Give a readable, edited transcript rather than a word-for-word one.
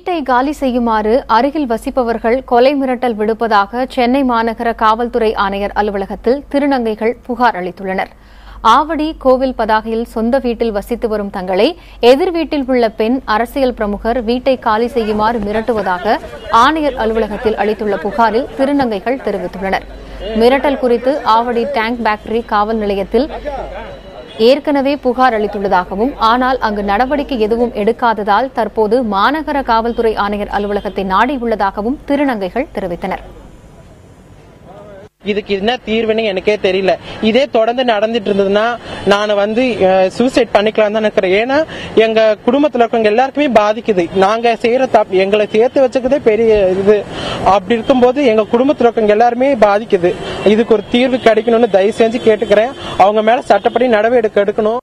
வீட்டை காலி செய்யுமாறு அருகில் வசிப்பவர்கள் கொலை மிரட்டல் விடுப்பதாக சென்னை மாநகர காவல்துறை ஆணையர் அலுவலகத்தில் திருநங்கைகள் புகார் அளித்துள்ளனர். ஆவடி கோவில் பதாகையில் சொந்த வீட்டில் வசித்து வரும் தங்களை எதிர் வீட்டில் உள்ள பெண் அரசியல் பிரமுகர் வீட்டை காலி செய்யுமாறு மிரட்டுவதாக ஆணையர் அலுவலகத்தில் அளித்துள்ள புகாரில் திருநங்கைகள் தெரிவித்துள்ளனர். மிரட்டல் குறித்து ஆவடி டேங்க் பேக்கரி காவல் நிலையத்தில் ஏற்கனவே புகார் அளித்துள்ளதாகவும், ஆனால் அங்கு நடவடிக்கை எதுவும் எடுக்காததால் தற்போது மாநகர காவல்துறை ஆணையர் அலுவலகத்தை நாடியுள்ளதாகவும் திருநங்கைகள் தெரிவித்தனர். இதுக்கு என்ன தீர்வுன்னு எனக்கே தெரியல. இதே தொடர்ந்து நடந்துட்டு இருந்ததுன்னா நான் சூசைட் பண்ணிக்கலாம் தான் நினைக்கிறேன். ஏன்னா எங்க குடும்பத்துல இருக்கவங்க எல்லாருக்குமே பாதிக்குது. நாங்க செய்யற தப்பு எங்களை சேர்த்து வச்சுக்கதே பெரிய இது. அப்படி இருக்கும்போது எங்க குடும்பத்துல இருக்கவங்க எல்லாருமே பாதிக்குது. இதுக்கு ஒரு தீர்வு கிடைக்கணும்னு தயவு செஞ்சு கேட்டுக்கிறேன். அவங்க மேல சட்டப்படி நடவடிக்கை எடுக்கணும்.